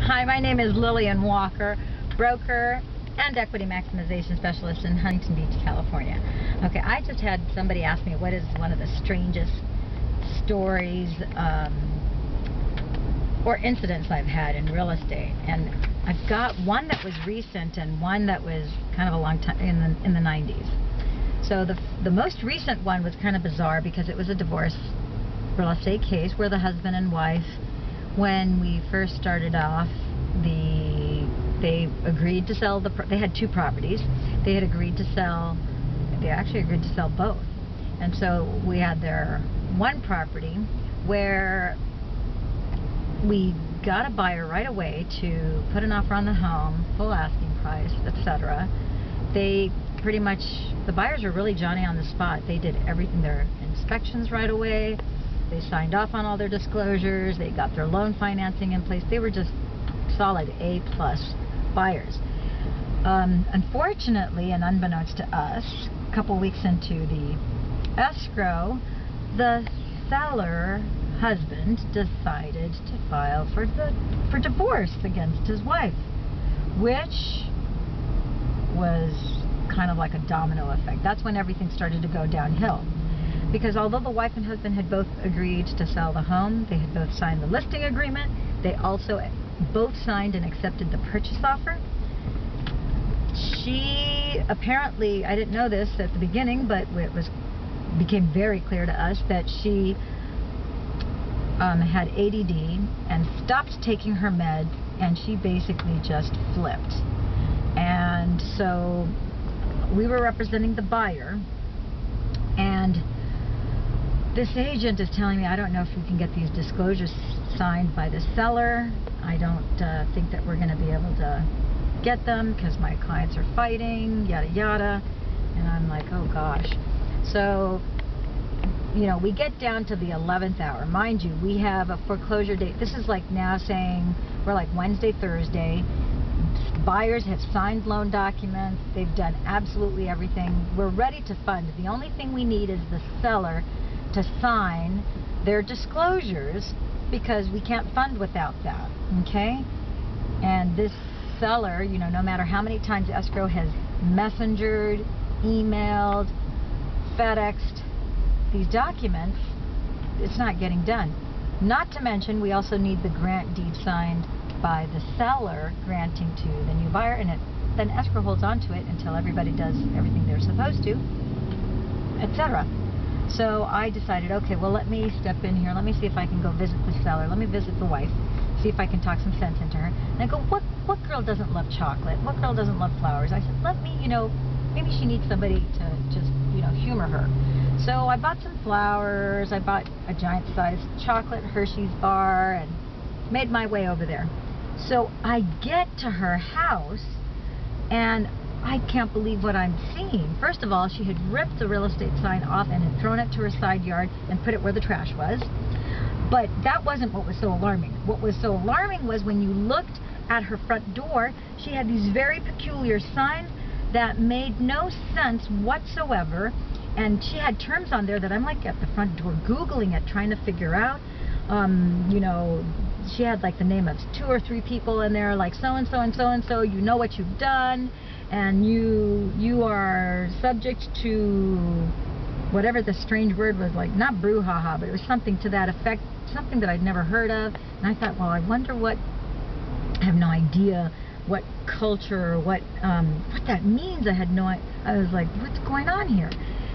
Hi, my name is Lillian Walker, broker and equity maximization specialist in Huntington Beach, California. Okay, I just had somebody ask me what is one of the strangest stories or incidents I've had in real estate, and I've got one that was recent and one that was kind of a long time in the 90s. So the most recent one was kind of bizarre because it was a divorce real estate case where the husband and wife, when we first started off, they agreed to sell they had two properties. They had agreed to sell, they actually agreed to sell both. And so we had their one property where we got a buyer right away to put an offer on the home, full asking price, etc. They pretty much, the buyers were really Johnny on the spot. They did everything, their inspections right away. They signed off on all their disclosures. They got their loan financing in place. They were just solid A-plus buyers. Unfortunately, and unbeknownst to us, a couple weeks into the escrow, the seller husband decided to file for divorce against his wife, which was kind of like a domino effect. That's when everything started to go downhill. Because although the wife and husband had both agreed to sell the home, they had both signed the listing agreement, they also both signed and accepted the purchase offer. She apparently, I didn't know this at the beginning, but it became very clear to us that she had ADD and stopped taking her meds, and she basically just flipped. And so we were representing the buyer, and this agent is telling me, I don't know if we can get these disclosures signed by the seller. I don't think that we're going to be able to get them because my clients are fighting, yada yada. And I'm like, oh gosh. So, you know, we get down to the 11th hour. Mind you, we have a foreclosure date. This is like now saying we're like Wednesday, Thursday. Buyers have signed loan documents. They've done absolutely everything. We're ready to fund. The only thing we need is the seller to sign their disclosures, because we can't fund without that, okay? And this seller, you know, no matter how many times escrow has messengered, emailed, FedExed these documents, it's not getting done. Not to mention, we also need the grant deed signed by the seller granting to the new buyer, and then escrow holds on to it until everybody does everything they're supposed to, etc. So I decided, okay, well, let me step in here. Let me see if I can go visit the seller. Let me visit the wife, see if I can talk some sense into her. And I go, what girl doesn't love chocolate? What girl doesn't love flowers? I said, let me, you know, maybe she needs somebody to just, you know, humor her. So I bought some flowers. I bought a giant-sized chocolate Hershey's bar and made my way over there. So I get to her house, and I can't believe what I'm seeing. First of all, she had ripped the real estate sign off and had thrown it to her side yard and put it where the trash was. But that wasn't what was so alarming. What was so alarming was when you looked at her front door, she had these very peculiar signs that made no sense whatsoever. And she had terms on there that I'm like at the front door Googling it, trying to figure out. You know, she had like the name of 2 or 3 people in there, like so-and-so and so-and-so, you know what you've done, and you are subject to whatever the strange word was, like not brouhaha, but it was something to that effect, something that I'd never heard of. And I thought, well, I wonder what, I have no idea what culture or what that means. I had no idea. I was like, what's going on here?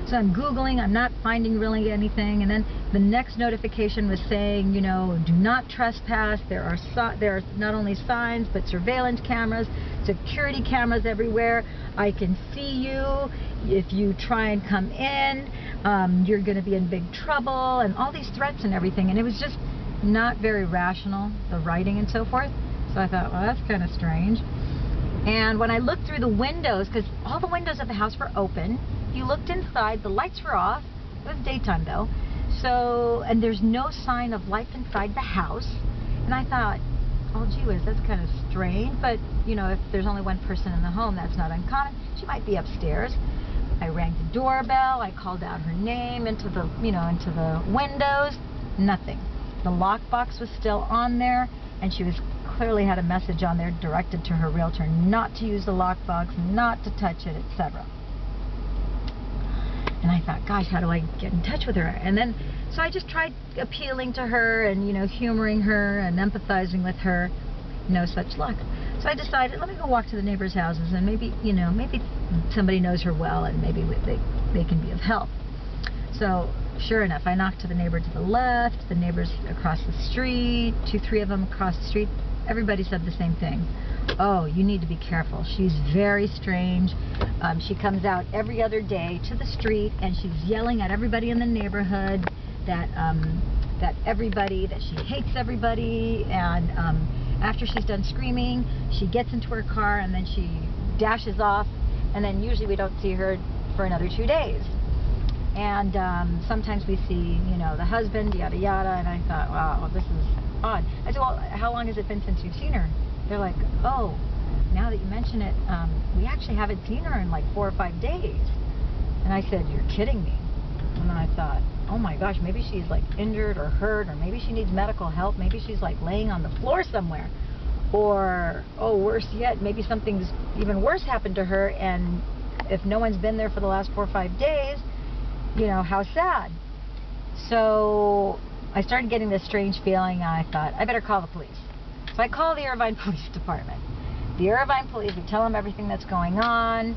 So I'm Googling, I'm not finding really anything, and then the next notification was saying, you know, do not trespass. There are not only signs, but surveillance cameras, security cameras everywhere. I can see you. If you try and come in, you're going to be in big trouble, and all these threats and everything. And it was just not very rational, the writing and so forth. So I thought, well, that's kind of strange. And when I looked through the windows, because all the windows of the house were open, you looked inside, the lights were off. It was daytime though. So, and there's no sign of life inside the house. And I thought, oh gee whiz, that's kind of strange. But, you know, if there's only one person in the home, that's not uncommon. She might be upstairs. I rang the doorbell. I called out her name into the, you know, into the windows. Nothing. The lockbox was still on there, and she was clearly had a message on there directed to her realtor not to use the lockbox, not to touch it, etc. And I thought, gosh, how do I get in touch with her? And then, so I just tried appealing to her and, you know, humoring her and empathizing with her. No such luck. So I decided, let me go walk to the neighbors' houses, and maybe, you know, maybe somebody knows her well, and maybe they can be of help. So sure enough, I knocked to the neighbor to the left, the neighbors across the street, 2-3 of them across the street. Everybody said the same thing. Oh, you need to be careful. She's very strange. She comes out every other day to the street, and she's yelling at everybody in the neighborhood that she hates everybody, and after she's done screaming, she gets into her car and then she dashes off, and then usually we don't see her for another 2 days. And sometimes we see, you know, the husband, yada yada, and I thought, wow, this is odd. I said, well, how long has it been since you've seen her? They're like, oh, now that you mention it, we actually haven't seen her in like 4 or 5 days. And I said, you're kidding me. And then I thought, oh my gosh, maybe she's like injured or hurt, or maybe she needs medical help. Maybe she's like laying on the floor somewhere. Or, oh, worse yet, maybe something's even worse happened to her, and if no one's been there for the last 4 or 5 days, you know, how sad. So I started getting this strange feeling, and I thought, I better call the police. So I call the Irvine Police Department. The Irvine Police, we tell them everything that's going on,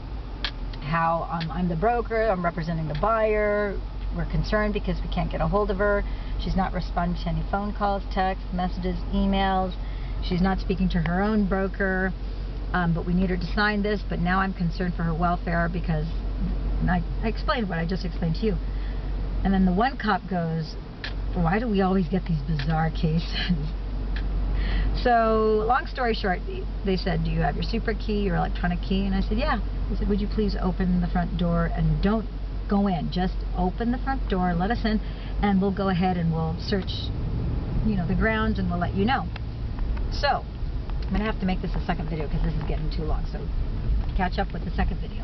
how I'm the broker, I'm representing the buyer. We're concerned because we can't get a hold of her. She's not responding to any phone calls, texts, messages, emails. She's not speaking to her own broker, but we need her to sign this. But now I'm concerned for her welfare because, and I explained what I just explained to you. And then the one cop goes, why do we always get these bizarre cases? So, long story short, they said, do you have your super key, your electronic key? And I said, yeah. They said, would you please open the front door and don't go in. Just open the front door, let us in, and we'll go ahead and we'll search, you know, the grounds, and we'll let you know. So, I'm going to have to make this a second video because this is getting too long. So, catch up with the second video.